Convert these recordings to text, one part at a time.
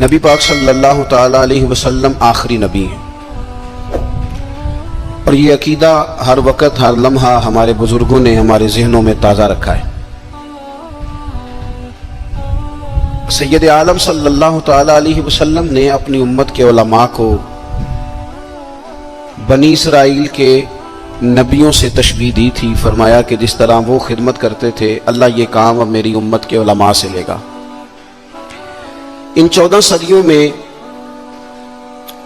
نبی پاک صلی اللہ تعالیٰ علیہ وسلم آخری نبی ہیں، اور یہ عقیدہ ہر وقت ہر لمحہ ہمارے بزرگوں نے ہمارے ذہنوں میں تازہ رکھا ہے۔ سید عالم صلی اللہ تعالیٰ علیہ وسلم نے اپنی امت کے علماء کو بنی اسرائیل کے نبیوں سے تشبیہ دی تھی، فرمایا کہ جس طرح وہ خدمت کرتے تھے اللہ یہ کام اب میری امت کے علماء سے لے گا۔ ان 14 صدیوں میں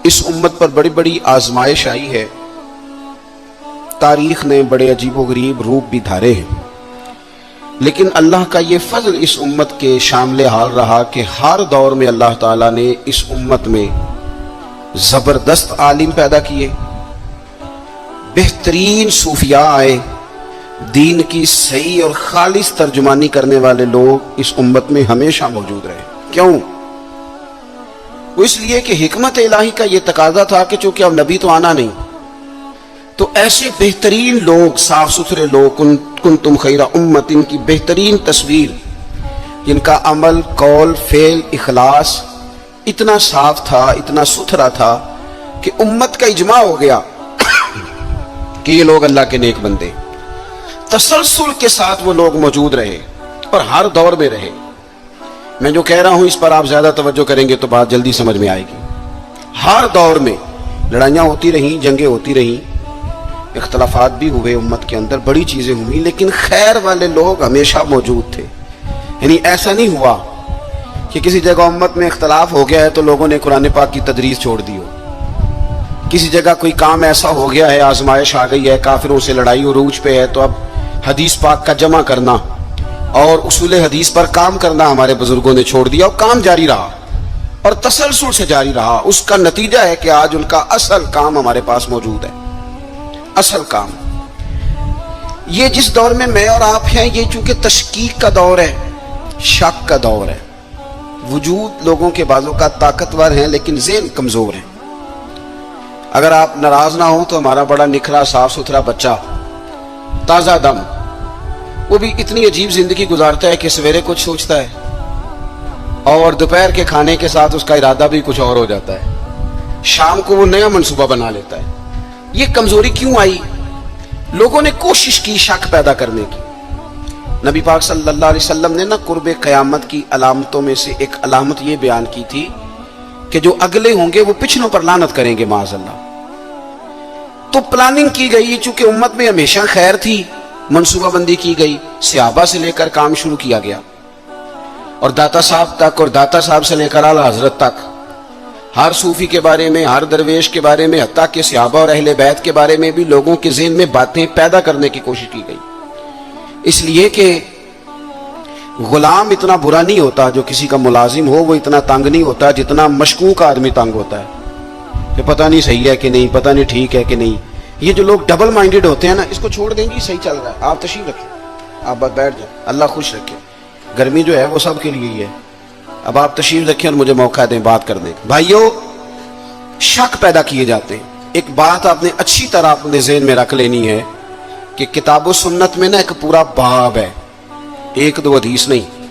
اس امت پر بڑی بڑی آزمائش آئی ہے، تاریخ نے بڑے عجیب و غریب روپ بھی دھارے ہیں، لیکن اللہ کا یہ فضل اس امت کے شامل حال رہا کہ ہر دور میں اللہ تعالیٰ نے اس امت میں زبردست عالم پیدا کیے، بہترین صوفیاء آئے، دین کی صحیح اور خالص ترجمانی کرنے والے لوگ اس امت میں ہمیشہ موجود رہے۔ کیوں؟ وہ اس لیے کہ حکمت الہی کا یہ تقاضا تھا کہ چونکہ اب نبی تو آنا نہیں، تو ایسے بہترین لوگ، صاف ستھرے لوگ، کنتم خیر امت، ان کی بہترین تصویر، جن کا عمل، قول، فعل، اخلاص اتنا صاف تھا، اتنا ستھرا تھا کہ امت کا اجماع ہو گیا کہ یہ لوگ اللہ کے نیک بندے۔ تسلسل کے ساتھ وہ لوگ موجود رہے اور ہر دور میں رہے۔ میں جو کہہ رہا ہوں اس پر آپ زیادہ توجہ کریں گے تو بات جلدی سمجھ میں آئے گی۔ ہر دور میں لڑائیاں ہوتی رہیں، جنگیں ہوتی رہیں، اختلافات بھی ہوئے امت کے اندر، بڑی چیزیں ہوئی، لیکن خیر والے لوگ ہمیشہ موجود تھے۔ یعنی ایسا نہیں ہوا کہ کسی جگہ امت میں اختلاف ہو گیا ہے تو لوگوں نے قرآن پاک کی تدریس چھوڑ دی ہو، کسی جگہ کوئی کام ایسا ہو گیا ہے، آزمائش آ گئی ہے، کافروں سے لڑائی عروج پہ ہے، تو اب حدیث پاک کا جمع کرنا اور اصول حدیث پر کام کرنا ہمارے بزرگوں نے چھوڑ دیا، اور کام جاری رہا اور تسلسل سے جاری رہا۔ اس کا نتیجہ ہے کہ آج ان کا اصل کام ہمارے پاس موجود ہے، اصل کام۔ یہ جس دور میں میں اور آپ ہیں، یہ چونکہ تشکیک کا دور ہے، شک کا دور ہے، وجود لوگوں کے بعضوں کا طاقتور ہیں لیکن ذہن کمزور ہیں۔ اگر آپ ناراض نہ ہوں تو ہمارا بڑا نکھرا صاف ستھرا بچہ، تازہ دم، وہ بھی اتنی عجیب زندگی گزارتا ہے کہ سویرے کچھ سوچتا ہے اور دوپہر کے کھانے کے ساتھ اس کا ارادہ بھی کچھ اور ہو جاتا ہے، شام کو وہ نیا منصوبہ بنا لیتا ہے۔ یہ کمزوری کیوں آئی؟ لوگوں نے کوشش کی شک پیدا کرنے کی۔ نبی پاک صلی اللہ علیہ وسلم نے قرب قیامت کی علامتوں میں سے ایک علامت یہ بیان کی تھی کہ جو اگلے ہوں گے وہ پچھلوں پر لعنت کریں گے معاذ اللہ۔ تو پلاننگ کی گئی، چونکہ امت میں ہمیشہ خیر تھی، منصوبہ بندی کی گئی، صحابہ سے لے کر کام شروع کیا گیا، اور داتا صاحب تک، اور داتا صاحب سے لے کر اعلیٰ حضرت تک، ہر صوفی کے بارے میں، ہر درویش کے بارے میں، حتیٰ کہ صحابہ اور اہل بیت کے بارے میں بھی لوگوں کے ذہن میں باتیں پیدا کرنے کی کوشش کی گئی، اس لیے کہ غلام اتنا برا نہیں ہوتا جو کسی کا ملازم ہو، وہ اتنا تنگ نہیں ہوتا جتنا مشکوک آدمی تنگ ہوتا ہے کہ پتہ نہیں صحیح ہے کہ نہیں، پتہ نہیں ٹھیک ہے کہ نہیں۔ یہ جو لوگ ڈبل مائنڈڈ ہوتے ہیں نا، اس کو چھوڑ دیں گے، صحیح چل رہا ہے، آپ تشریف رکھیں، آپ بات بیٹھ جائیں، اللہ خوش رکھے۔ گرمی جو ہے وہ سب کے لیے ہی ہے، اب آپ تشریف رکھیں اور مجھے موقع دیں بات کرنے کا۔ بھائیو، شک پیدا کیے جاتے ہیں۔ ایک بات آپ نے اچھی طرح اپنے ذہن میں رکھ لینی ہے کہ کتاب و سنت میں نا ایک پورا باب ہے، ایک دو حدیث نہیں،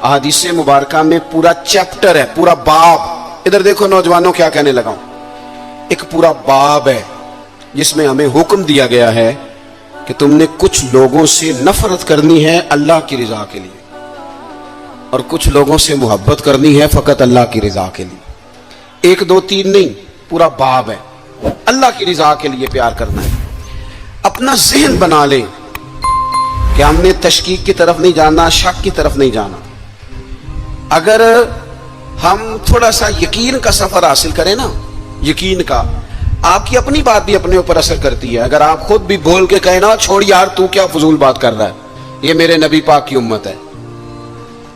احادیث مبارکہ میں پورا چیپٹر ہے، پورا باب۔ ادھر دیکھو نوجوانوں، کیا کہنے لگا ہوں، ایک پورا باب ہے جس میں ہمیں حکم دیا گیا ہے کہ تم نے کچھ لوگوں سے نفرت کرنی ہے اللہ کی رضا کے لیے، اور کچھ لوگوں سے محبت کرنی ہے فقط اللہ کی رضا کے لیے۔ ایک دو تین نہیں، پورا باب ہے، اللہ کی رضا کے لیے پیار کرنا ہے۔ اپنا ذہن بنا لیں کہ ہم نے تشکیک کی طرف نہیں جانا، شک کی طرف نہیں جانا۔ اگر ہم تھوڑا سا یقین کا سفر حاصل کریں نا، یقین کا، آپ کی اپنی بات بھی اپنے اوپر اثر کرتی ہے۔ اگر آپ خود بھی بول کے کہیں نا، چھوڑ یار تو کیا فضول بات کر رہا ہے، یہ میرے نبی پاک کی امت ہے،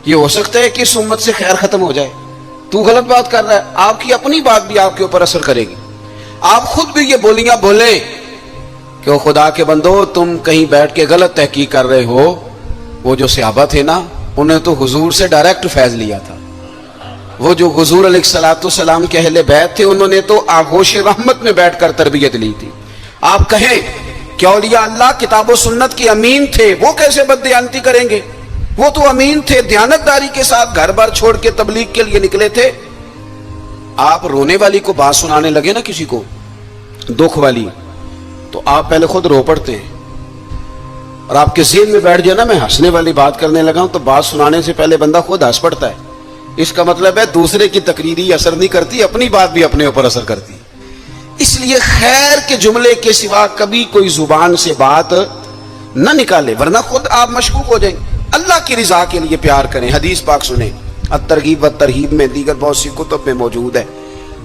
یہ ہو سکتا ہے کہ اس امت سے خیر ختم ہو جائے، تو غلط بات کر رہا ہے، آپ کی اپنی بات بھی آپ کے اوپر اثر کرے گی۔ آپ خود بھی یہ بولیاں بولیں کہ وہ خدا کے بندو، تم کہیں بیٹھ کے غلط تحقیق کر رہے ہو، وہ جو صحابہ تھے نا، انہیں تو حضور سے ڈائریکٹ فیض لیا تھا۔ وہ جو حضور علیہ الصلوۃ والسلام کے اہل بیت تھے، انہوں نے تو آغوش رحمت میں بیٹھ کر تربیت لی تھی۔ آپ کہیں کہ اولیاء اللہ کتاب و سنت کے امین تھے، وہ کیسے بددیانتی کریں گے؟ وہ تو امین تھے، دیانتداری کے ساتھ گھر بار چھوڑ کے تبلیغ کے لیے نکلے تھے۔ آپ رونے والی کو بات سنانے لگے نا کسی کو دکھ والی, تو آپ پہلے خود رو پڑتے ہیں, اور آپ کے ذہن میں بیٹھ جائے نا میں ہنسنے والی بات کرنے لگا ہوں, تو بات سنانے سے پہلے بندہ خود ہنس پڑتا ہے. اس کا مطلب ہے دوسرے کی تقریری اثر نہیں کرتی, اپنی بات بھی اپنے اوپر اثر کرتی. اس لیے خیر کے جملے کے سوا کبھی کوئی زبان سے بات نہ نکالے, ورنہ خود آپ مشکوک ہو جائیں. اللہ کی رضا کے لیے پیار کریں. حدیث پاک سنیں, الترغیب والترہیب میں, دیگر بہت سی کتب میں موجود ہے.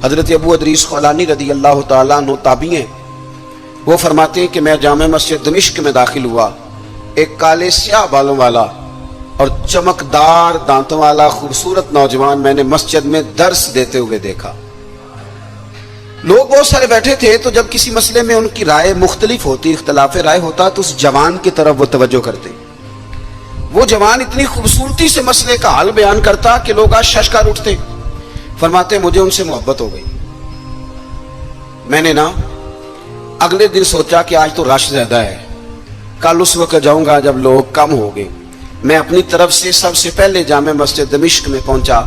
حضرت ابو ادریس خولانی رضی اللہ تعالیٰ عنہ تابعی ہیں, وہ فرماتے ہیں کہ میں جامع مسجد دمشق میں داخل ہوا, ایک کالے سیاہ بالوں والا اور چمکدار دانتوں والا خوبصورت نوجوان میں نے مسجد میں درس دیتے ہوئے دیکھا. لوگ بہت سارے بیٹھے تھے, تو جب کسی مسئلے میں ان کی رائے مختلف ہوتی, اختلاف رائے ہوتا, تو اس جوان کی طرف وہ توجہ کرتے. وہ جوان اتنی خوبصورتی سے مسئلے کا حل بیان کرتا کہ لوگ آج شش کر اٹھتے. فرماتے مجھے ان سے محبت ہو گئی. میں نے نا اگلے دن سوچا کہ آج تو رش زیادہ ہے, کل اس وقت جاؤں گا جب لوگ کم ہو گئے. میں اپنی طرف سے سب سے پہلے جامع مسجد دمشق میں پہنچا,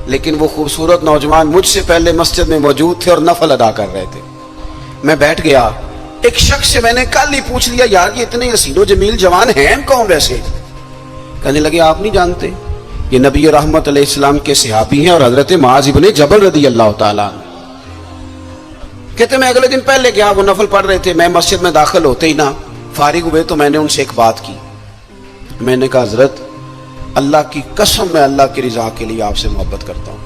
لیکن وہ خوبصورت نوجوان مجھ سے پہلے مسجد میں موجود تھے اور نفل ادا کر رہے تھے. میں بیٹھ گیا. ایک شخص سے میں نے کل ہی پوچھ لیا, یار یہ اتنے حسین و جمیل جوان ہیں کون ویسے؟ کہنے لگے آپ نہیں جانتے, یہ نبی رحمت علیہ السلام کے صحابی ہیں اور حضرت معاذ ابن جبل رضی اللہ تعالیٰ عنہ. کہتے میں اگلے دن پہلے گیا, وہ نفل پڑھ رہے تھے. میں مسجد میں داخل ہوتے ہی نا فارغ ہوئے تو میں نے ان سے ایک بات کی. میں نے کہا حضرت اللہ کی قسم میں اللہ کی رضا کے لیے آپ سے محبت کرتا ہوں.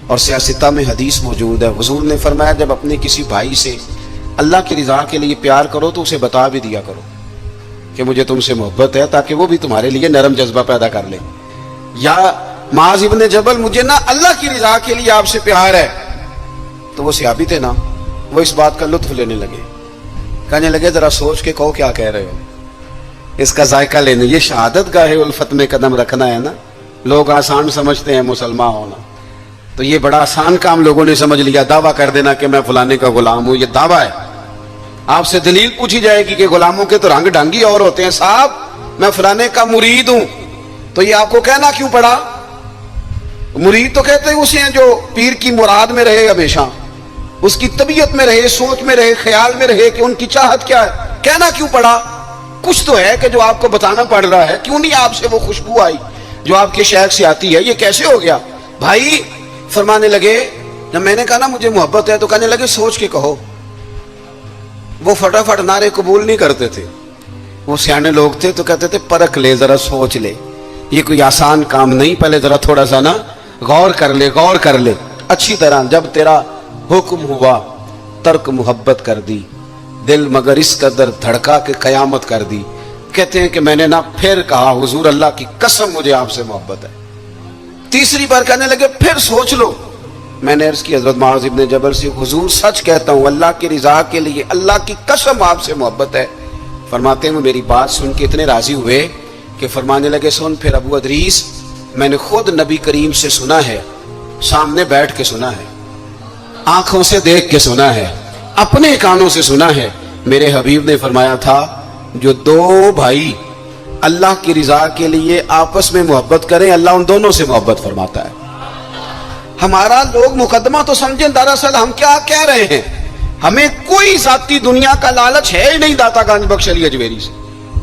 اور سیاستہ میں حدیث موجود ہے, حضور نے فرمایا جب اپنے کسی بھائی سے اللہ کی رضا کے لیے پیار کرو تو اسے بتا بھی دیا کرو کہ مجھے تم سے محبت ہے, تاکہ وہ بھی تمہارے لیے نرم جذبہ پیدا کر لے. یا معاذ ابن جبل مجھے نا اللہ کی رضا کے لیے آپ سے پیار ہے, تو وہ صحابی تھے نا, وہ اس بات کا لطف لینے لگے. کہنے لگے ذرا سوچ کے کہو کیا کہہ رہے ہو, اس کا ذائقہ لینے. یہ شہادت گاہ الفت میں قدم رکھنا ہے نا. لوگ آسان سمجھتے ہیں مسلمان ہونا, تو یہ بڑا آسان کام لوگوں نے سمجھ لیا. دعویٰ کر دینا کہ میں فلانے کا غلام ہوں, یہ دعویٰ ہے. آپ سے دلیل پوچھی جائے گی کہ غلاموں کے تو رنگ ڈھنگی اور ہوتے ہیں. صاحب میں فلانے کا مرید ہوں, تو یہ آپ کو کہنا کیوں پڑا؟ مرید تو کہتے ہیں اسے جو پیر کی مراد میں رہے, ہمیشہ اس کی طبیعت میں رہے, سوچ میں رہے, خیال میں رہے کہ ان کی چاہت کیا ہے. کہنا کیوں پڑا؟ کچھ تو ہے کہ جو آپ کو بتانا پڑ رہا ہے. کیوں نہیں آپ سے وہ خوشبو آئی جو آپ کے شیخ سے آتی ہے؟ یہ کیسے ہو گیا بھائی؟ فرمانے لگے جب میں نے کہا نا مجھے محبت ہے, تو کہنے لگے سوچ کے کہو. وہ فٹافٹ نعرے قبول نہیں کرتے تھے, وہ سیانے لوگ تھے, تو کہتے تھے پرکھ لے, ذرا سوچ لے, یہ کوئی آسان کام نہیں, پہلے ذرا تھوڑا سا نا غور کر لے, غور کر لے اچھی طرح. جب تیرا حکم ہوا ترک محبت کر دی, دل مگر اس قدر دھڑکا کہ قیامت کر دی. کہتے ہیں کہ میں نے نا پھر کہا حضور اللہ کی قسم مجھے آپ سے محبت ہے. تیسری بار کہنے لگے پھر سوچ لو. میں نے عرض کی حضرت معاذ ابن جبل سے, حضور سچ کہتا ہوں اللہ کی رضا کے لیے اللہ کی قسم آپ سے محبت ہے. فرماتے ہیں وہ میری بات سن کے اتنے راضی ہوئے کہ فرمانے لگے سن پھر ابو ادریس, میں نے خود نبی کریم سے سنا ہے, سامنے بیٹھ کے سنا ہے, آنکھوں سے دیکھ کے سنا ہے, اپنے کانوں سے سنا ہے. میرے حبیب نے فرمایا تھا جو دو بھائی اللہ کی رضا کے لیے آپس میں محبت کریں اللہ ان دونوں سے محبت فرماتا ہے. ہمارا لوگ مقدمہ تو سمجھیں, دراصل ہم کیا کہہ رہے ہیں. ہمیں کوئی ذاتی دنیا کا لالچ ہے ہی نہیں داتا گنج بخش علی اجمیری سے,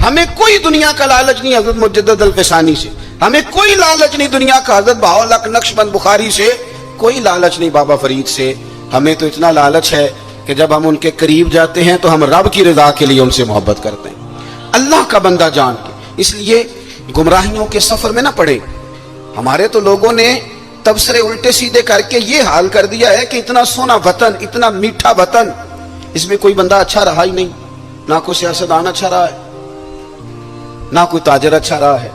ہمیں کوئی دنیا کا لالچ نہیں حضرت مجدد الفسانی سے, ہمیں کوئی لالچ نہیں دنیا کا حضرت بہاءالحق نقشبند بخاری سے, کوئی لالچ نہیں بابا فرید سے. ہمیں تو اتنا لالچ ہے کہ جب ہم ان کے قریب جاتے ہیں تو ہم رب کی رضا کے لیے ان سے محبت کرتے ہیں, اللہ کا بندہ جان کے. اس لیے گمراہیوں کے سفر میں نہ پڑے. ہمارے تو لوگوں نے تبصرے الٹے سیدھے کر کے یہ حال کر دیا ہے کہ اتنا سونا وطن, اتنا میٹھا وطن, اس میں کوئی بندہ اچھا رہا ہی نہیں. نہ کوئی سیاستدان اچھا رہا ہے, نہ کوئی تاجر اچھا رہا ہے,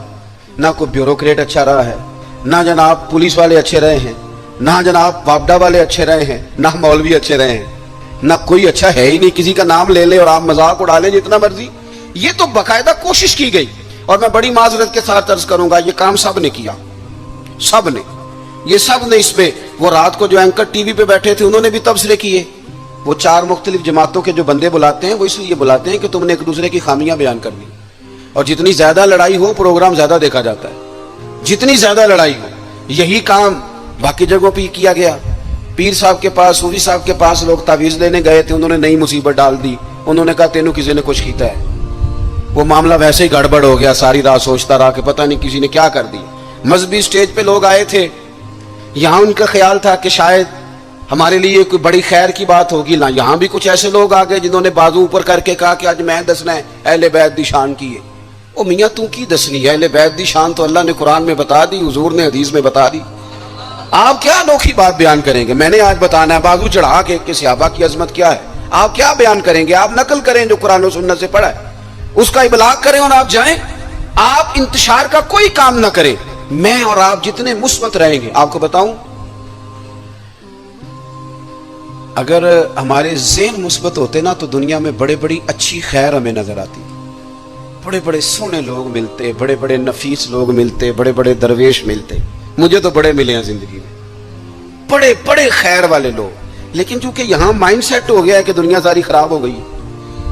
نہ کوئی بیوروکریٹ اچھا رہا ہے, نہ جناب پولیس والے اچھے رہے ہیں, نہ جناب واپڈا والے اچھے رہے ہیں, نہ مولوی اچھے رہے ہیں, نہ کوئی اچھا ہے ہی نہیں. کسی کا نام لے لے اور آپ مذاق اڑا لیں جتنا مرضی. یہ تو باقاعدہ کوشش کی گئی, اور میں بڑی معذرت کے ساتھ عرض کروں گا یہ کام سب نے کیا, سب نے, یہ سب نے اس پہ. وہ رات کو جو اینکر ٹی وی پہ بیٹھے تھے انہوں نے بھی تبصرے کیے. وہ 4 مختلف جماعتوں کے جو بندے بلاتے ہیں وہ اس لیے بلاتے ہیں کہ تم نے ایک دوسرے کی خامیاں بیان کر دی, اور جتنی زیادہ لڑائی ہو پروگرام زیادہ دیکھا جاتا ہے. جتنی زیادہ لڑائی ہو, یہی کام باقی جگہوں پہ کیا گیا. پیر صاحب کے پاس, صوفی صاحب کے پاس لوگ تعویذ لینے گئے تھے, انہوں نے نئی مصیبت ڈال دی. انہوں نے کہا تینوں کسی نے کچھ کیتا ہے. وہ معاملہ ویسے ہی گڑبڑ ہو گیا. ساری رات سوچتا رہا کہ پتہ نہیں کسی نے کیا کر دی. مذہبی سٹیج پہ لوگ آئے تھے, یہاں ان کا خیال تھا کہ شاید ہمارے لیے کوئی بڑی خیر کی بات ہوگی. نا یہاں بھی کچھ ایسے لوگ آ گئے جنہوں نے بازو اوپر کر کے کہا کہ آج میں دسنا ہے اہل بیت دی شان کی ہے. او میاں تو کی دسنی ہے؟ اہل بیت دی شان تو اللہ نے قرآن میں بتا دی, حضور نے حدیث میں بتا دی. آپ کیا انوکھی بات بیان کریں گے؟ میں نے آج بتانا ہے بازو چڑھا کے کہ صحابہ کی عظمت کیا ہے. آپ کیا بیان کریں گے؟ آپ نقل کریں جو قرآن و سنت سے پڑھا ہے, اس کا ابلاغ کریں اور آپ جائیں. آپ انتشار کا کوئی کام نہ کریں. میں اور آپ جتنے مثبت رہیں گے, آپ کو بتاؤں, اگر ہمارے ذہن مثبت ہوتے نا تو دنیا میں بڑے بڑی اچھی خیر ہمیں نظر آتی. بڑے بڑے سونے لوگ ملتے, بڑے بڑے نفیس لوگ ملتے, بڑے بڑے درویش ملتے. مجھے تو بڑے ملے ہیں زندگی میں, بڑے بڑے خیر والے لوگ. لیکن چونکہ یہاں مائنڈ سیٹ ہو گیا ہے کہ دنیا ساری خراب ہو گئی,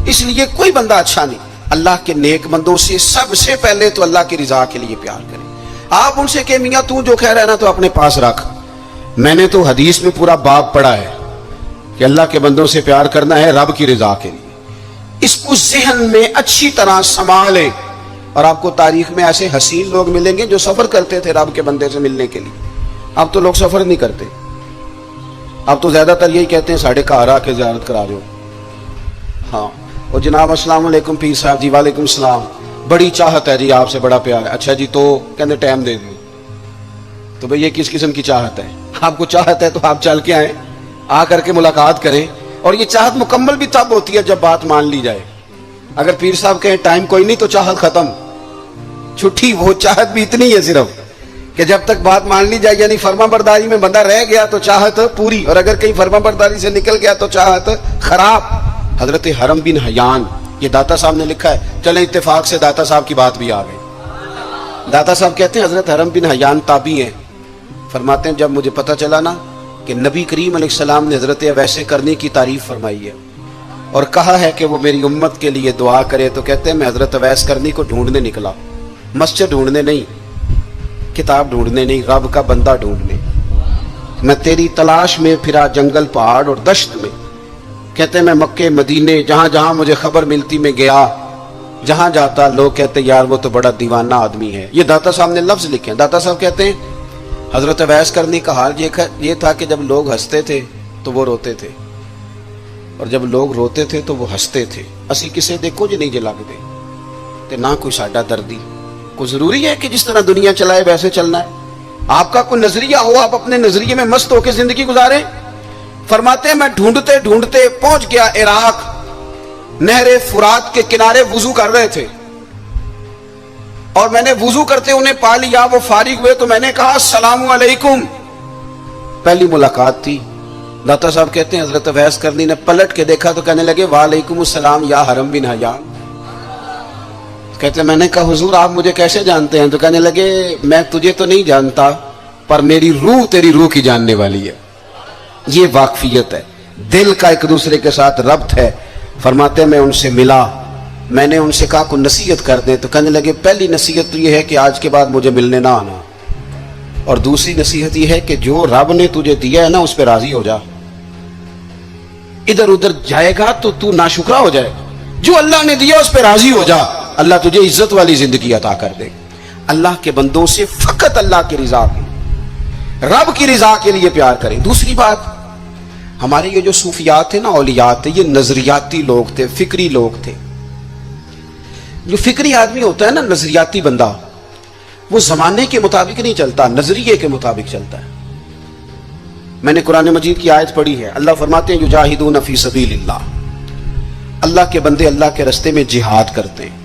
اس لیے کوئی بندہ اچھا نہیں. اللہ کے نیک بندوں سے سب سے پہلے تو اللہ کی رضا کے لیے پیار کریں. آپ ان سے کہ میاں تو جو کہہ رہا ہے نا تو اپنے پاس رکھ. میں نے تو حدیث میں پورا باب پڑھا ہے کہ اللہ کے بندوں سے پیار کرنا ہے رب کی رضا کے لیے. اس کو ذہن میں اچھی طرح سنبھالیں. اور آپ کو تاریخ میں ایسے حسین لوگ ملیں گے جو سفر کرتے تھے رب کے بندے سے ملنے کے لیے. اب تو لوگ سفر نہیں کرتے, اب تو زیادہ تر یہی کہتے ہیں ساڑھے گھر آ کے زیارت کرا دو. ہاں, اور جناب السلام علیکم پیر صاحب جی. وعلیکم السلام. بڑی چاہت ہے جی, آپ سے بڑا پیار ہے. اچھا جی, تو کہتے ٹائم دے دیں. تو بھئی یہ کس قسم کی چاہت ہے؟ آپ کو چاہت ہے تو آپ چل کے آئیں, آ کر کے ملاقات کریں. اور یہ چاہت مکمل بھی تب ہوتی ہے جب بات مان لی جائے. اگر پیر صاحب کہیں ٹائم کوئی نہیں تو چاہت ختم, چھٹی. وہ چاہت بھی اتنی ہے صرف کہ جب تک بات مان لی جائے, یعنی فرما برداری میں بندہ رہ گیا تو چاہت پوری, اور اگر کہیں فرما برداری سے نکل گیا تو چاہت خراب. حضرت حرم بن حیان, یہ داتا صاحب نے لکھا ہے. چلیں اتفاق سے داتا صاحب کی بات بھی آ گئی. داتا صاحب کہتے ہیں حضرت حرم بن حیان تابعی ہیں. فرماتے ہیں جب مجھے پتہ چلا نا کہ نبی کریم علیہ السلام نے حضرت اویس کرنے کی تعریف فرمائی ہے اور کہا ہے کہ وہ میری امت کے لیے دعا کرے, تو کہتے ہیں میں حضرت اویس کرنی کو ڈھونڈنے نکلا. مسجد ڈھونڈنے نہیں, کتاب ڈھونڈنے نہیں, رب کا بندہ ڈھونڈنے. میں تیری تلاش میں پھرا جنگل پہاڑ اور دشت میں. کہتے ہیں میں مکے مدینے جہاں جہاں مجھے خبر ملتی میں گیا. جہاں جاتا لوگ کہتے یار وہ تو بڑا دیوانہ آدمی ہے. یہ داتا صاحب نے لفظ لکھے ہیں. داتا صاحب کہتے ہیں حضرت اویس کرنی کا حال یہ تھا کہ جب لوگ ہنستے تھے تو وہ روتے تھے, اور جب لوگ روتے تھے تو وہ ہنستے تھے. اسی کسے دے کچھ نہیں جے لگتے تے نہ کوئی ساڈا دردی. کوئی ضروری ہے کہ جس طرح دنیا چلائے ویسے چلنا ہے؟ آپ کا کوئی نظریہ ہو, آپ اپنے نظریے میں مست ہو کے زندگی گزاریں. فرماتے ہیں میں ڈھونڈتے ڈھونڈتے پہنچ گیا عراق. نہر فرات کے کنارے وضو کر رہے تھے اور میں نے وضو کرتے انہیں پا لیا. وہ فارغ ہوئے تو میں نے کہا السلام علیکم. پہلی ملاقات تھی. داتا صاحب کہتے ہیں حضرت اویس کرنی نے پلٹ کے دیکھا تو کہنے لگے وعلیکم السلام یا حرم بن حیان. کہتے ہیں میں نے کہا حضور آپ مجھے کیسے جانتے ہیں؟ تو کہنے لگے میں تجھے تو نہیں جانتا پر میری روح تیری روح کی جاننے والی ہے. یہ واقفیت ہے, دل کا ایک دوسرے کے ساتھ ربط ہے. فرماتے ہیں میں ان سے ملا, میں نے ان سے کہا کو نصیحت کر دیں. تو کہنے لگے پہلی نصیحت تو یہ ہے کہ آج کے بعد مجھے ملنے نہ آنا, اور دوسری نصیحت یہ ہے کہ جو رب نے تجھے دیا ہے نا اس پہ راضی ہو جا. ادھر ادھر جائے گا تو ناشکرا ہو جائے. جو اللہ نے دیا اس پہ راضی ہو جا, اللہ تجھے عزت والی زندگی عطا کر دے. اللہ کے بندوں سے فقط اللہ کی رضا کی, رب کی رضا کے لیے پیار کریں. دوسری بات, ہمارے یہ جو صوفیات تھے نا, اولیات تھے, یہ نظریاتی لوگ تھے, فکری لوگ تھے. جو فکری آدمی ہوتا ہے نا, نظریاتی بندہ, وہ زمانے کے مطابق نہیں چلتا, نظریے کے مطابق چلتا ہے. میں نے قرآن مجید کی آیت پڑھی ہے. اللہ فرماتے ہیں یجاہدون فی سبیل اللہ, اللہ کے بندے اللہ کے رستے میں جہاد کرتے ہیں.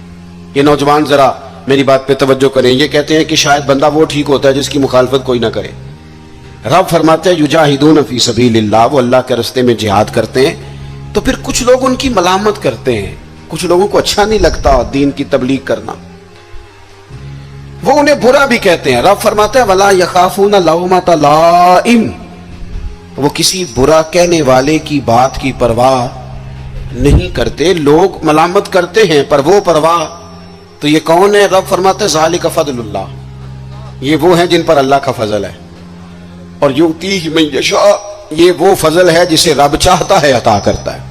یہ نوجوان ذرا میری بات پہ توجہ کریں. یہ کہتے ہیں کہ شاید بندہ وہ ٹھیک ہوتا ہے جس کی مخالفت کوئی نہ کرے. رب فرماتے ہیں یجاہدون فی سبیل اللہ, وہ اللہ کے رستے میں جہاد کرتے ہیں. تو پھر کچھ لوگ ان کی ملامت کرتے ہیں, کچھ لوگوں کو اچھا نہیں لگتا دین کی تبلیغ کرنا, وہ انہیں برا بھی کہتے ہیں. رب فرماتے ہیں ولا یخافون لومۃ لائم, وہ کسی برا کہنے والے کی بات کی پرواہ نہیں کرتے. لوگ ملامت کرتے ہیں پر وہ پرواہ. تو یہ کون ہے؟ رب فرماتے ہیں ذالک فضل اللہ, یہ وہ ہیں جن پر اللہ کا فضل ہے. اور یؤتیہ من یشاء, یہ وہ فضل ہے جسے رب چاہتا ہے عطا کرتا ہے.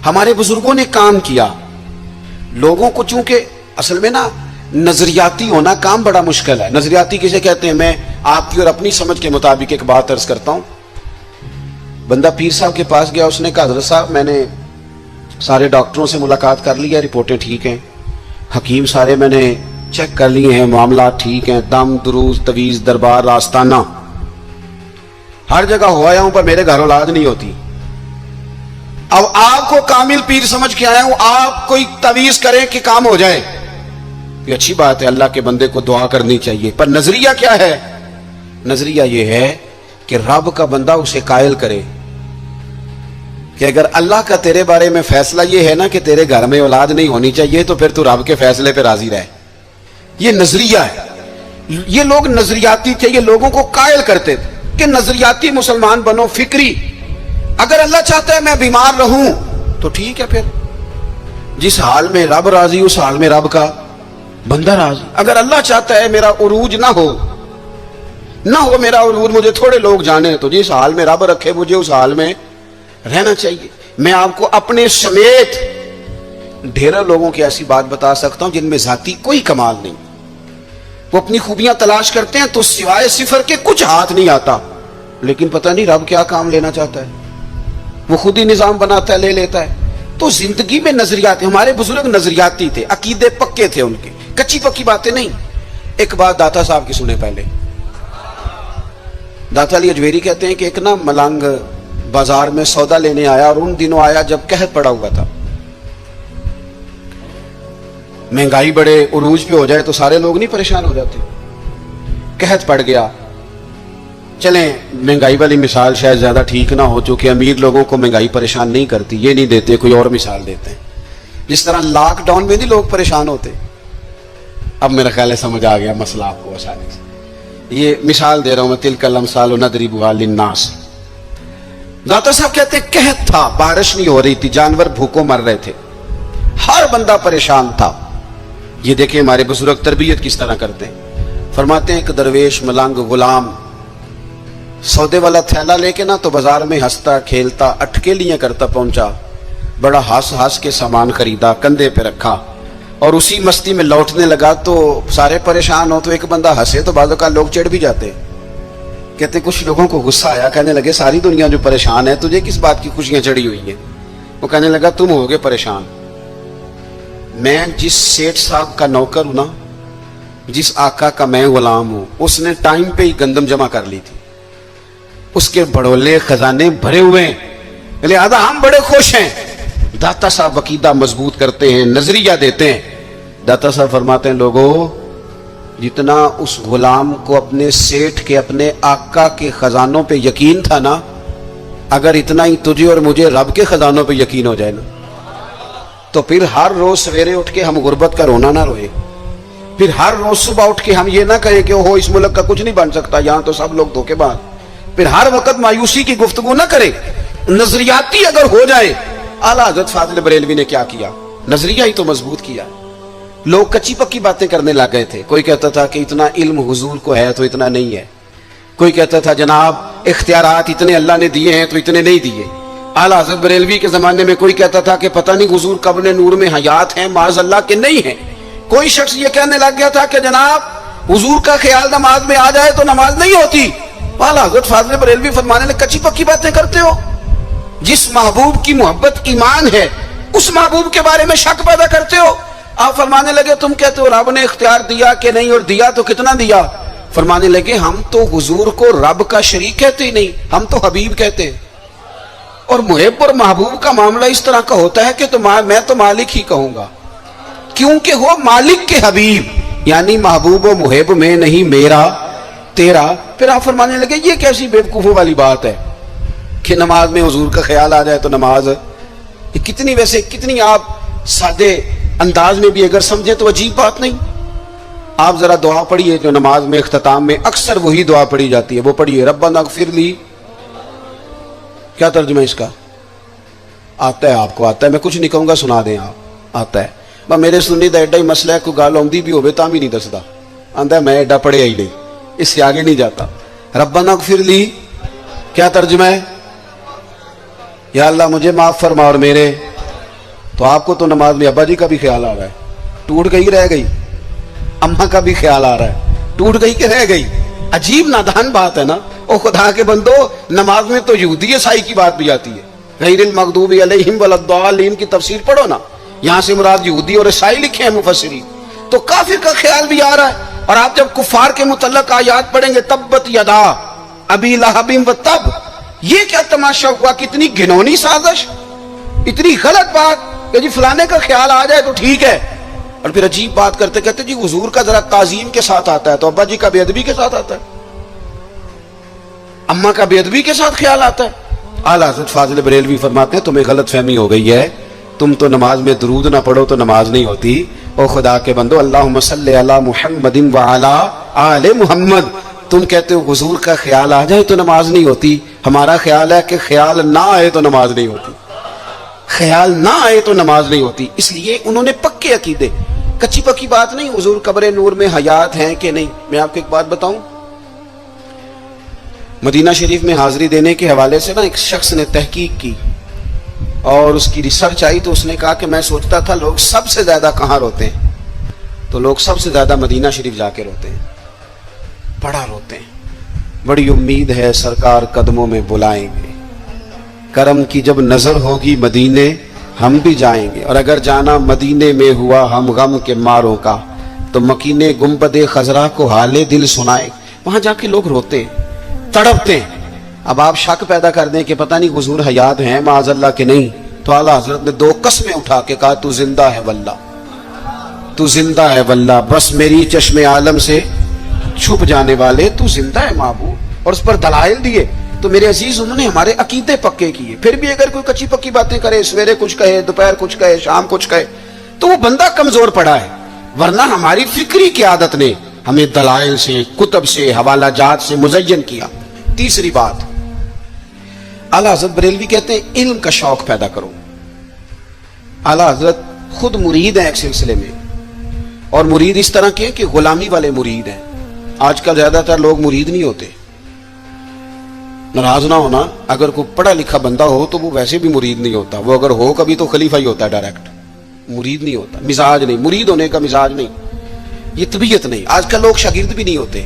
ہمارے بزرگوں نے کام کیا. لوگوں کو چونکہ اصل میں نا نظریاتی ہونا کام بڑا مشکل ہے. نظریاتی کسے کہتے ہیں؟ میں آپ کی اور اپنی سمجھ کے مطابق ایک بات عرض کرتا ہوں. بندہ پیر صاحب کے پاس گیا, اس نے کہا حضرت صاحب میں نے سارے ڈاکٹروں سے ملاقات کر لی ہے, رپورٹیں ٹھیک ہیں, حکیم سارے میں نے چیک کر لیے ہیں, معاملات ٹھیک ہیں, دم دروز تویز دربار آستانہ ہر جگہ ہو آیا ہوں, پر میرے گھر اولاد نہیں ہوتی. اب آپ کو کامل پیر سمجھ کے آیا ہوں, آپ کوئی تویز کریں کہ کام ہو جائے. یہ اچھی بات ہے, اللہ کے بندے کو دعا کرنی چاہیے, پر نظریہ کیا ہے؟ نظریہ یہ ہے کہ رب کا بندہ اسے قائل کرے کہ اگر اللہ کا تیرے بارے میں فیصلہ یہ ہے نا کہ تیرے گھر میں اولاد نہیں ہونی چاہیے, تو پھر تو رب کے فیصلے پہ راضی رہے. یہ نظریہ ہے. یہ لوگ نظریاتی تھے, یہ لوگوں کو قائل کرتے تھے کہ نظریاتی مسلمان بنو, فکری. اگر اللہ چاہتا ہے میں بیمار رہوں تو ٹھیک ہے, پھر جس حال میں رب راضی اس حال میں رب کا بندہ راضی. اگر اللہ چاہتا ہے میرا عروج نہ ہو میرا عروج, مجھے تھوڑے لوگ جانے, تو جس حال میں رب رکھے مجھے اس حال میں رہنا چاہیے. میں آپ کو اپنے سمیت ڈھیروں لوگوں کی ایسی بات بتا سکتا ہوں جن میں ذاتی کوئی کمال نہیں, وہ اپنی خوبیاں تلاش کرتے ہیں تو سوائے صفر کے کچھ ہاتھ نہیں آتا, لیکن پتہ نہیں رب کیا کام لینا چاہتا ہے, وہ خود ہی نظام بناتا ہے, لے لیتا ہے. تو زندگی میں نظریات, ہمارے بزرگ نظریاتی تھے, عقیدے پکے تھے ان کے, کچی پکی باتیں نہیں. ایک بات داتا صاحب کی سنیں پہلے. داتا علی اجویری کہتے ہیں کہ ایک نا ملنگ بازار میں سودا لینے آیا, اور ان دنوں آیا جب قحط پڑا ہوا تھا. مہنگائی بڑے عروج پہ ہو جائے تو سارے لوگ نہیں پریشان ہو جاتے. قحط پڑ گیا. چلیں مہنگائی والی مثال شاید زیادہ ٹھیک نہ ہو, چونکہ امیر لوگوں کو مہنگائی پریشان نہیں کرتی, یہ نہیں دیتے, کوئی اور مثال دیتے ہیں. جس طرح لاک ڈاؤن میں نہیں لوگ پریشان ہوتے. اب میرا خیال ہے سمجھ آ گیا مسئلہ آپ کو آسانی سے. یہ مثال دے رہا ہوں میں, تلک الامثال نضربها للناس. داتا صاحب کہتے ہیں قحط تھا, بارش نہیں ہو رہی تھی, جانور بھوکوں مر رہے تھے, ہر بندہ پریشان تھا. یہ دیکھیں ہمارے بزرگ تربیت کس طرح کرتے ہیں. فرماتے ہیں ایک درویش ملنگ غلام سودے والا تھیلا لے کے نا تو بازار میں ہنستا کھیلتا اٹکیلیاں کرتا پہنچا, بڑا ہنس کے سامان خریدا, کندھے پہ رکھا, اور اسی مستی میں لوٹنے لگا. تو سارے پریشان ہو تو ایک بندہ ہنسے تو بعض اوقات لوگ چڑھ بھی جاتے. کہتے کچھ لوگوں کو غصہ آیا, کہنے لگے ساری دنیا جو پریشان ہے تجھے کس بات کی خوشیاں چڑھی ہوئی ہیں؟ وہ کہنے لگا تم ہوگے پریشان, میں جس سیٹ صاحب کا نوکر ہوں نا, جس آقا کا میں غلام ہوں, اس نے ٹائم پہ ہی گندم جمع کر لی تھی, اس کے بڑولے خزانے بھرے ہوئے ہیں, لہذا ہم بڑے خوش ہیں. داتا صاحب عقیدہ مضبوط کرتے ہیں, نظریہ دیتے ہیں. داتا صاحب فرماتے ہیں لوگوں, جتنا اس غلام کو اپنے سیٹھ کے اپنے آقا کے خزانوں پہ یقین تھا نا, اگر اتنا ہی تجھے اور مجھے رب کے خزانوں پہ یقین ہو جائے نا, تو پھر ہر روز سویرے اٹھ کے ہم غربت کا رونا نہ روئے. پھر ہر روز صبح اٹھ کے ہم یہ نہ کہیں کہ اوہو اس ملک کا کچھ نہیں بن سکتا, یہاں تو سب لوگ دھوکے باز. پھر ہر وقت مایوسی کی گفتگو نہ کرے. نظریاتی اگر ہو جائے, اعلیٰ حضرت فاضل بریلوی نے کیا کیا, نظریہ ہی تو مضبوط کیا. لوگ کچی پکی باتیں کرنے لگ گئے تھے. کوئی کہتا تھا کہ اتنا علم حضور کو ہے تو اتنا نہیں ہے. کوئی کہتا تھا جناب اختیارات اتنے اللہ نے دیے ہیں تو اتنے نہیں دیے. اعلیٰ حضرت بریلوی کے زمانے میں کوئی کہتا تھا کہ پتہ نہیں حضور قبر نور میں حیات ہیں, معاذ اللہ کے نہیں ہیں. کوئی شخص یہ کہنے لگ گیا تھا کہ جناب حضور کا خیال نماز میں آ جائے تو نماز نہیں ہوتی. اعلیٰ حضرت فاضل بریلوی فرمانے لگے کچی پکی باتیں کرتے ہو. جس محبوب کی محبت ایمان ہے اس محبوب کے بارے میں شک پیدا کرتے ہو. آپ فرمانے لگے تم کہتے ہو رب نے اختیار دیا کہ نہیں, اور دیا تو کتنا دیا. فرمانے لگے ہم تو حضور کو رب کا شریک کہتے ہی نہیں, ہم تو حبیب کہتے ہیں. اور محب اور محبوب کا معاملہ اس طرح کا ہوتا ہے کہ میں تو مالک ہی کہوں گا, کیونکہ وہ مالک کے حبیب, یعنی محبوب و محب میں نہیں میرا تیرا. پھر آپ فرمانے لگے یہ کیسی بیوقوفوں والی بات ہے کہ نماز میں حضور کا خیال آ جائے تو نماز. کتنی آپ سادے انداز میں بھی اگر سمجھے تو عجیب بات نہیں. آپ ذرا دعا پڑھیے جو نماز میں اختتام میں اکثر وہی دعا پڑھی جاتی ہے, وہ پڑھیے ربنا اغفر لی. کیا ترجمہ اس کا آتا ہے؟ آپ کو آتا ہے؟ میں کچھ نہیں کہوں گا, سنا دیں آپ. آتا ہے میرے سنی دا ایڈا ہی مسئلہ ہے, کوئی گال آمدی بھی ہوئے تاں بھی نہیں دستا, آندا ہے میں ایڈا پڑھیا ہی نہیں, اس سے آگے نہیں جاتا. ربنا اغفر لی کیا ترجمہ ہے؟ یا اللہ مجھے معاف فرما اور میرے، تو آپ کو تو نماز میں ابا جی کا بھی خیال آ رہا ہے، ٹوٹ گئی رہ گئی، اماں کا بھی خیال آ رہا ہے، ٹوٹ گئی کہ رہ گئی۔ عجیب نادان بات ہے نا۔ او خدا کے بندو، نماز میں تو یہودی عیسائی کی بات بھی آتی ہے، غیر المغضوب علیہم ولا الضالین کی تفسیر پڑھو نا، یہاں سے مراد یہودی اور عیسائی لکھے ہیں مفسرین، تو کافر کا خیال بھی آ رہا ہے۔ اور آپ جب کفار کے متعلق آیات پڑھیں گے، تبت یدا ابی لہب وتب، یہ کیا تماشا ہوا، کتنی گھنونی سازش، اتنی غلط بات کہ جی فلانے کا خیال آ جائے تو ٹھیک ہے، اور پھر عجیب بات کرتے کہتے جی حضور کا ذرا تعظیم کے ساتھ آتا ہے تو ابا جی کا بے ادبی کے ساتھ آتا ہے، اماں کا بے ادبی کے ساتھ خیال آتا ہے۔ اعلیٰ حضرت فاضل بریلوی فرماتے ہیں تمہیں غلط فہمی ہو گئی ہے، تم تو نماز میں درود نہ پڑھو تو نماز نہیں ہوتی۔ او خدا کے بندو، اللہم صلی علی محمد وعلی آل محمد، تم کہتے ہو حضور کا خیال آ جائے تو نماز نہیں ہوتی، ہمارا خیال ہے کہ خیال نہ آئے تو نماز نہیں ہوتی، خیال نہ آئے تو نماز نہیں ہوتی۔ اس لیے انہوں نے پکے عقیدے، کچی پکی بات نہیں، حضور قبر نور میں حیات ہیں کہ نہیں۔ میں آپ کو ایک بات بتاؤں، مدینہ شریف میں حاضری دینے کے حوالے سے نا ایک شخص نے تحقیق کی اور اس کی ریسرچ آئی تو اس نے کہا کہ میں سوچتا تھا لوگ سب سے زیادہ کہاں روتے ہیں، تو لوگ سب سے زیادہ مدینہ شریف جا کے روتے ہیں، بڑا روتے ہیں۔ بڑی امید ہے سرکار قدموں میں بلائیں گے، کرم کی جب نظر ہوگی مدینے ہم بھی جائیں گے، اور اگر جانا مدینے میں ہوا ہم غم کے ماروں کا تو مکینے گنبد خضرا کو حال دل سنائے۔ وہاں جا کے لوگ روتے ہیں، تڑپتے ہیں۔ اب آپ شک پیدا کر دیں کہ پتہ نہیں حضور حیات ہیں معاذ اللہ کہ نہیں، تو اعلیٰ حضرت نے 2 قسمیں اٹھا کے کہا تو زندہ ہے واللہ، تو زندہ ہے واللہ، بس میری چشم عالم سے چھپ جانے والے تو زندہ ہے معبود، اور اس پر دلائل دیے۔ تو میرے عزیز انہوں نے ہمارے عقیدے پکے کیے۔ پھر بھی اگر کوئی کچی پکی باتیں کرے، سویرے کچھ کہے، دوپہر کچھ کہے، شام کچھ کہے، تو وہ بندہ کمزور پڑا ہے، ورنہ ہماری فکری قیادت نے ہمیں دلائل سے، کتب سے، حوالہ جات سے مزین کیا۔ تیسری بات، اعلیٰ حضرت بریلوی کہتے ہیں علم کا شوق پیدا کرو۔ اعلیٰ حضرت خود مرید ہیں ایک سلسلے میں، اور مرید اس طرح کے کہ غلامی والے مرید ہیں۔ آج کل زیادہ تر لوگ مرید نہیں ہوتے، ناراض نہ ہونا، اگر کوئی پڑھا لکھا بندہ ہو تو وہ ویسے بھی مرید نہیں ہوتا، وہ اگر ہو کبھی تو خلیفہ ہی ہوتا ہے ڈائریکٹ، مرید نہیں ہوتا، مزاج نہیں، مرید ہونے کا مزاج نہیں، یہ طبیعت نہیں۔ آج کل لوگ شاگرد بھی نہیں ہوتے،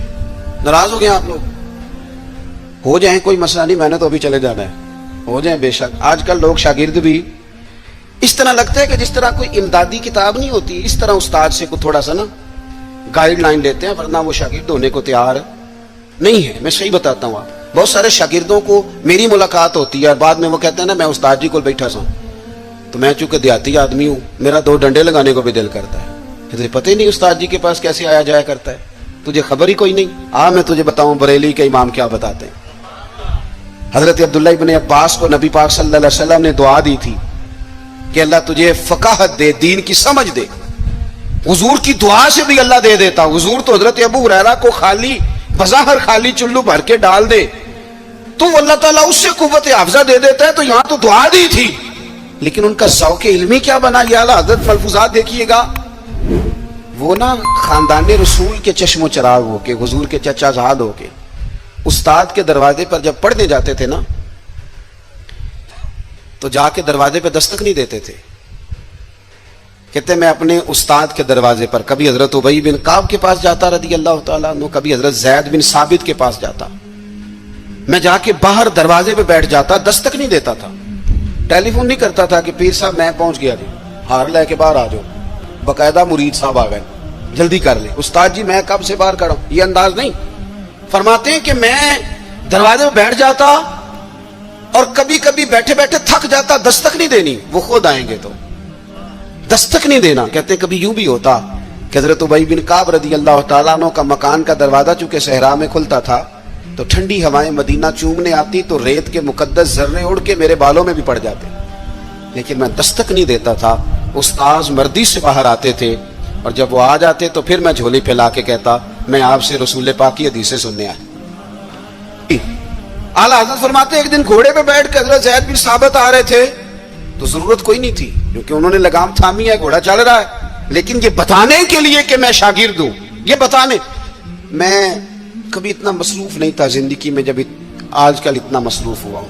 ناراض ہو گئے آپ لوگ، ہو جائیں کوئی مسئلہ نہیں، میں نے تو ابھی چلے جانا ہے، ہو جائیں بے شک۔ آج کل لوگ شاگرد بھی اس طرح لگتا ہے کہ جس طرح کوئی امدادی کتاب نہیں ہوتی، اس طرح استاد سے کوئی تھوڑا سا نا گائیڈ لائن لیتے ہیں، ورنہ وہ شاگرد ہونے کو تیار نہیں ہے۔ میں صحیح بتاتا ہوں، آپ بہت سارے شاگردوں کو میری ملاقات ہوتی ہے اور بعد میں وہ کہتے ہیں نا میں استاد جی کو بیٹھا سا، تو میں چونکہ دیہاتی آدمی ہوں، میرا 2 ڈنڈے لگانے کو بھی دل کرتا ہے، تجھے پتہ ہی نہیں استاد جی کے پاس کیسے آیا جایا کرتا ہے، تجھے خبر ہی کوئی نہیں۔ میں تجھے بتاؤں بریلی کے امام کیا بتاتے ہیں۔ حضرت عبداللہ ابن عباس کو نبی پاک صلی اللہ علیہ وسلم نے دعا دی تھی کہ اللہ تجھے فقاہت دے، دین کی سمجھ دے۔ حضور کی دعا سے بھی اللہ دے دیتا۔ حضور تو حضرت ابو ہریرہ کو خالی بظاہر خالی چلو بھر کے ڈال دے تو اللہ تعالیٰ اس سے قوت حافظہ دے دیتا ہے، تو یہاں تو دعا دی تھی، لیکن ان کا ذوق علمی کیا بنا، یہ اعلیٰ حضرت ملفوظات دیکھیے گا۔ وہ نا خاندان رسول کے چشم و چراغ ہو کے، حضور کے چچا زاد ہو کے، استاد کے دروازے پر جب پڑھنے جاتے تھے نا تو جا کے دروازے پہ دستک نہیں دیتے تھے، کہتے میں اپنے استاد کے دروازے پر کبھی حضرت ابی بن کعب کے پاس جاتا رضی اللہ تعالیٰ عنہ، کبھی حضرت زید بن ثابت کے پاس جاتا، میں جا کے باہر دروازے پہ بیٹھ جاتا، دستک نہیں دیتا تھا، ٹیلی فون نہیں کرتا تھا کہ پیر صاحب میں پہنچ گیا جی، ہار لے کے باہر آ جاؤ، باقاعدہ مرید صاحب آ گئے، جلدی کر لیں استاد جی میں کب سے باہر کھڑا ہوں، یہ انداز نہیں۔ فرماتے ہیں کہ میں دروازے پہ بیٹھ جاتا اور کبھی کبھی بیٹھے بیٹھے تھک جاتا، دستک نہیں دینی، وہ خود آئیں گے تو دستک نہیں دینا۔ کہتے ہیں کبھی یوں بھی ہوتا کہ حضرت ابی بن کعب رضی اللہ تعالیٰ عنہ کا مکان کا دروازہ چونکہ صحرا میں کھلتا تھا تو ٹھنڈی ہوائیں مدینہ چومنے آتی تو ریت کے مقدس ذرے اڑ کے میرے بالوں میں بھی پڑ جاتے، لیکن میں دستک نہیں دیتا تھا۔ استاذ مردی سے باہر آتے تھے اور جب وہ آ جاتے تو پھر میں جھولی پھیلا کے کہتا میں آپ سے رسول پاک کی حدیثیں سننے آیا۔ اعلیٰ حضرت فرماتے ایک دن گھوڑے پہ بیٹھ کے حضرت زید بن ثابت آ رہے تھے تو ضرورت کوئی نہیں تھی کیونکہ انہوں نے لگام تھامی ہے، گھوڑا چل رہا ہے، لیکن یہ بتانے کے لیے کہ میں شاگرد ہوں، یہ بتانے۔ میں کبھی اتنا مصروف نہیں تھا زندگی میں جب آج کل اتنا مصروف ہوا ہوں۔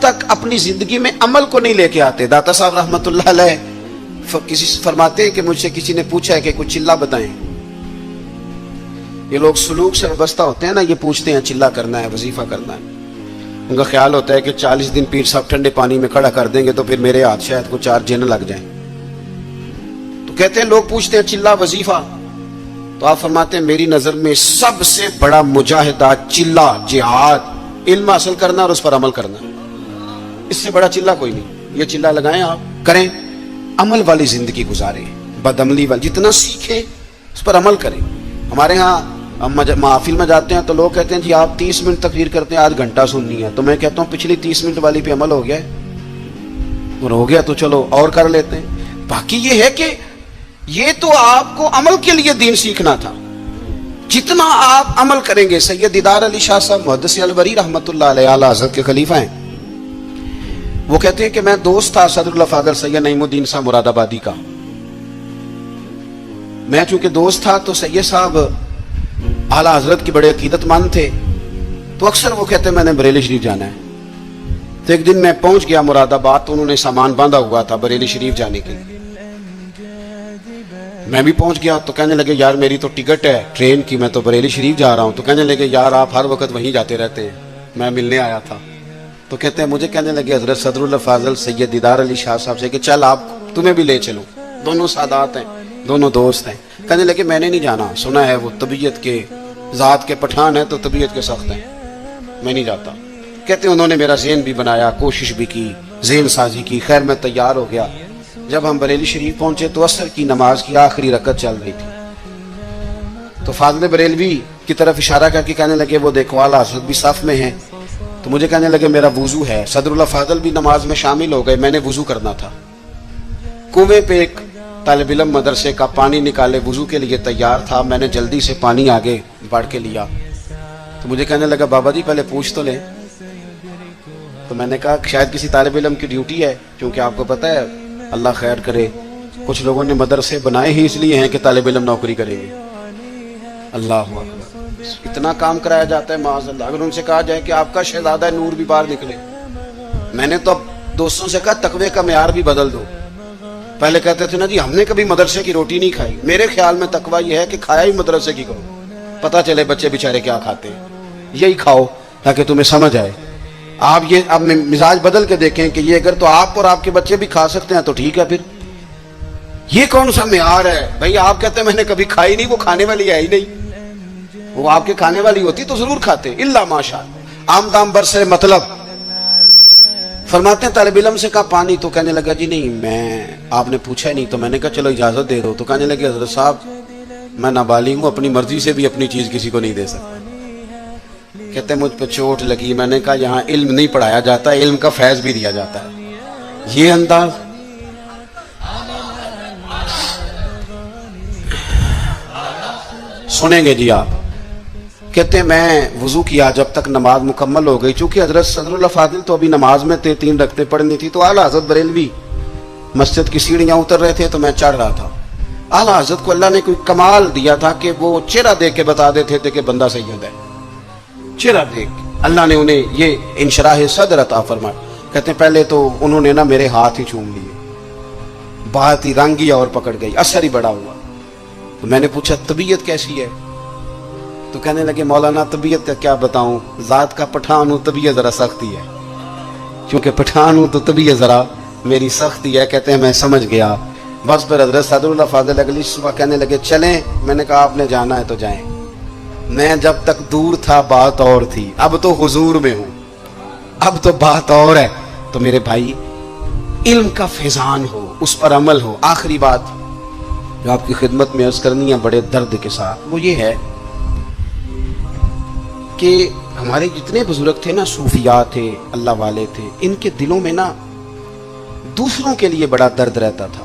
تک اپنی زندگی میں عمل کو نہیں لے کے آتے. داتا صاحب رحمت اللہ علیہ کسی سے فرماتے ہیں کہ مجھ سے کسی نے پوچھا ہے کہ کچھ چلہ بتائیں. یہ لوگ سلوک سے وابستہ ہوتے ہیں نا, یہ پوچھتے ہیں چلہ کرنا ہے, وظیفہ کرنا ہے. ان کا خیال ہوتا ہے کہ 40 دن پیر صاحب ٹھنڈے پانی میں کھڑا کر دیں گے تو پھر میرے ہاتھ شاید کو 4 جن لگ جائیں. تو کہتے ہیں لوگ پوچھتے ہیں چلہ وظیفہ, تو آپ فرماتے ہیں میری نظر میں سب سے بڑا مجاہدہ چلہ جہاد علم حاصل کرنا اور اس پر عمل کرنا. اس سے بڑا چلہ کوئی نہیں. یہ چلہ لگائیں, آپ کریں, عمل والی زندگی گزاریں, بد عملی والی جتنا سیکھیں اس پر عمل کریں. ہمارے ہاں ہم محافل میں جاتے ہیں تو لوگ کہتے ہیں جی آپ 30 منٹ تقریر کرتے ہیں, آج گھنٹہ سننی ہے. تو میں کہتا ہوں پچھلی 30 منٹ والی پہ عمل ہو گیا ہے, اور ہو گیا تو چلو اور کر لیتے ہیں. باقی یہ ہے کہ یہ تو آپ کو عمل کے لیے دین سیکھنا تھا. جتنا آپ عمل کریں گے. سید دیدار علی شاہ صاحب محدث البری رحمت اللہ علیہ اعلیٰ حضرت کے خلیفہ ہیں. وہ کہتے ہیں کہ میں دوست تھا صدر اللہ فاضل سید نعیم الدین صاحب مراد آبادی کا. میں چونکہ دوست تھا تو سید صاحب اعلیٰ حضرت کی بڑے عقیدت مند تھے, تو اکثر وہ کہتے ہیں میں نے بریلی شریف جانا ہے. تو ایک دن میں پہنچ گیا مراد آباد, تو انہوں نے سامان باندھا ہوا تھا بریلی شریف جانے کے لیے. میں بھی پہنچ گیا تو کہنے لگے یار میری تو ٹکٹ ہے ٹرین کی, میں تو بریلی شریف جا رہا ہوں. تو کہنے لگے یار آپ ہر وقت وہیں جاتے رہتے ہیں, میں ملنے آیا تھا. تو کہتے ہیں مجھے کہنے لگے حضرت صدر اللہ فاضل سید دیدار علی شاہ صاحب سے کہ چل آپ تمہیں بھی لے چلوں. دونوں سادات ہیں, دونوں دوست ہیں. کہنے لگے میں نے نہیں جانا, سنا ہے وہ طبیعت کے ذات کے پٹھان ہیں تو طبیعت کے سخت ہیں, میں نہیں جاتا. کہتے ہیں انہوں نے میرا ذہن بھی بنایا, کوشش بھی کی, ذہن سازی کی. خیر میں تیار ہو گیا. جب ہم بریلی شریف پہنچے تو عصر کی نماز کی آخری رکعت چل رہی تھی. تو فاضل بریلوی کی طرف اشارہ کر کے کہنے لگے وہ دیکھو اعلیٰ حضرت بھی صف میں ہیں. تو مجھے کہنے لگے میرا وضو ہے. صدر اللہ فاضل بھی نماز میں شامل ہو گئے, میں نے وضو کرنا تھا. کنویں پہ ایک طالب علم مدرسے کا پانی نکالے وضو کے لیے تیار تھا. میں نے جلدی سے پانی آگے بڑھ کے لیا. تو مجھے کہنے لگا بابا جی پہلے پوچھ تو لیں. تو میں نے کہا شاید کسی طالب علم کی ڈیوٹی ہے, کیونکہ آپ کو پتہ ہے اللہ خیر کرے کچھ لوگوں نے مدرسے بنائے ہی اس لیے ہیں کہ طالب علم نوکری کریں گے. اللہ اکبر, اتنا کام کرایا جاتا ہے معاذ اللہ. اگر ان سے کہا جائے کہ آپ کا شہزادہ نور بھی باہر نکلے. میں نے تو اب دوستوں سے کہا تقوی کا معیار بھی بدل دو. پہلے کہتے تھے نا جی ہم نے کبھی مدرسے کی روٹی نہیں کھائی. میرے خیال میں تقوی یہ ہے کہ کھایا ہی مدرسے کی کرو, پتہ چلے بچے بیچارے کیا کھاتے ہیں. یہی کھاؤ تاکہ تمہیں سمجھ آئے. آپ یہ اب مزاج بدل کے دیکھیں کہ یہ اگر تو آپ اور آپ کے بچے بھی کھا سکتے ہیں تو ٹھیک ہے. پھر یہ کون سا معیار ہے بھائی؟ آپ کہتے ہیں میں نے کبھی کھائی نہیں, وہ کھانے والی ہے ہی نہیں. وہ آپ کے کھانے والی ہوتی تو ضرور کھاتے, اللہ ماشاء آمدام برسے مطلب. فرماتے ہیں طالب علم سے کہا پانی, تو کہنے لگا جی نہیں میں, آپ نے پوچھا ہی نہیں. تو میں نے کہا چلو اجازت دے دو. تو کہنے لگے حضرت صاحب میں نابالغ ہوں, اپنی مرضی سے بھی اپنی چیز کسی کو نہیں دے سکتا. کہتے ہیں مجھ پہ چوٹ لگی. میں نے کہا یہاں علم نہیں پڑھایا جاتا, علم کا فیض بھی دیا جاتا ہے. یہ انداز سنیں گے جی آپ. کہتے ہیں میں وضو کیا جب تک نماز مکمل ہو گئی. چونکہ حضرت صدر اللہ فاضل تو ابھی نماز میں تھے, 3 رکعتیں پڑھنی تھی. تو اعلیٰ حضرت بریلوی مسجد کی سیڑھیاں اتر رہے تھے تو میں چڑھ رہا تھا. اعلیٰ حضرت کو اللہ نے کوئی کمال دیا تھا کہ وہ چہرہ دیکھ کے بتا دیتے تھے کہ بندہ سید ہے. چہرہ دیکھ اللہ نے انہیں یہ انشراح صدر عطا فرمایا. کہتے ہیں پہلے تو انہوں نے نا میرے ہاتھ ہی چوم لیے, بات ہی رنگی اور پکڑ گئی, اثر ہی بڑا ہوا. تو میں نے پوچھا طبیعت کیسی ہے؟ تو کہنے لگے مولانا طبیعت کا کیا بتاؤں, ذات کا پٹھان ہوں, طبیعت ذرا سختی ہے. کیونکہ پٹھان ہوں تو طبیعت ذرا میری سختی ہے. کہتے ہیں میں سمجھ گیا. بس پھر حضرت صدر اللہ فاضل اگلی صبح کہنے لگے چلیں. میں نے کہا آپ نے جانا ہے تو جائیں. میں جب تک دور تھا بات اور تھی, اب تو حضور میں ہوں, اب تو بات اور ہے. تو میرے بھائی علم کا فیضان ہو, اس پر عمل ہو. آخری بات جو آپ کی خدمت میں عرض کرنی ہے بڑے درد کے ساتھ, وہ یہ ہے کہ ہمارے جتنے بزرگ تھے نا, صوفیاء تھے, اللہ والے تھے, ان کے دلوں میں نا دوسروں کے لیے بڑا درد رہتا تھا.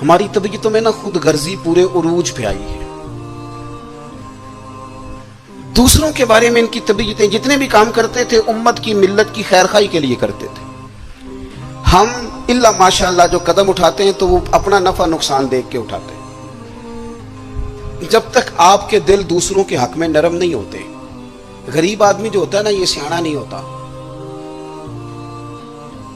ہماری طبیعتوں میں نا خود غرضی پورے عروج پہ آئی ہے. دوسروں کے بارے میں ان کی طبیعتیں جتنے بھی کام کرتے تھے امت کی ملت کی خیر خواہی کے لیے کرتے تھے. ہم اللہ ماشاءاللہ جو قدم اٹھاتے ہیں تو وہ اپنا نفع نقصان دیکھ کے اٹھاتے ہیں. جب تک آپ کے دل دوسروں کے حق میں نرم نہیں ہوتے, غریب آدمی جو ہوتا ہے نا یہ سیاںا نہیں ہوتا.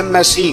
MSc,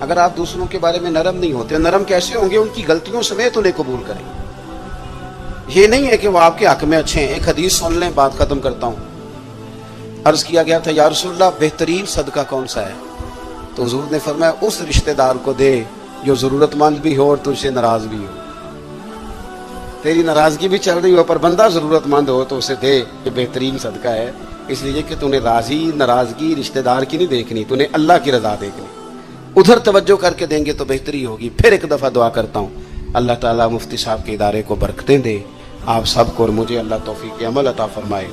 اگر آپ دوسروں کے بارے میں نرم نہیں ہوتے، نرم کیسے ہوں گے؟ ان کی غلطیوں سمیت انہیں قبول کریں. یہ نہیں ہے کہ وہ آپ کے حق میں اچھے ہیں. ایک حدیث سن لیں، بات ختم کرتا ہوں. عرض کیا گیا تھا یا رسول اللہ بہترین صدقہ کون سا ہے؟ تو حضور نے فرمایا اس رشتہ دار کو دے جو ضرورت مند بھی ہو اور تجھ سے ناراض بھی ہو. تیری ناراضگی بھی چل رہی ہو پر بندہ ضرورت مند ہو تو اسے دے. یہ بہترین صدقہ ہے، اس لیے کہ تو نے راضی ناراضگی رشتہ دار کی نہیں دیکھنی، تو نے اللہ کی رضا دیکھنی. ادھر توجہ کر کے دیں گے تو بہتری ہوگی. پھر ایک دفعہ دعا کرتا ہوں اللہ تعالیٰ مفتی صاحب کے ادارے کو برکتیں دے، آپ سب کو اور مجھے اللہ توفیق عمل عطا فرمائے.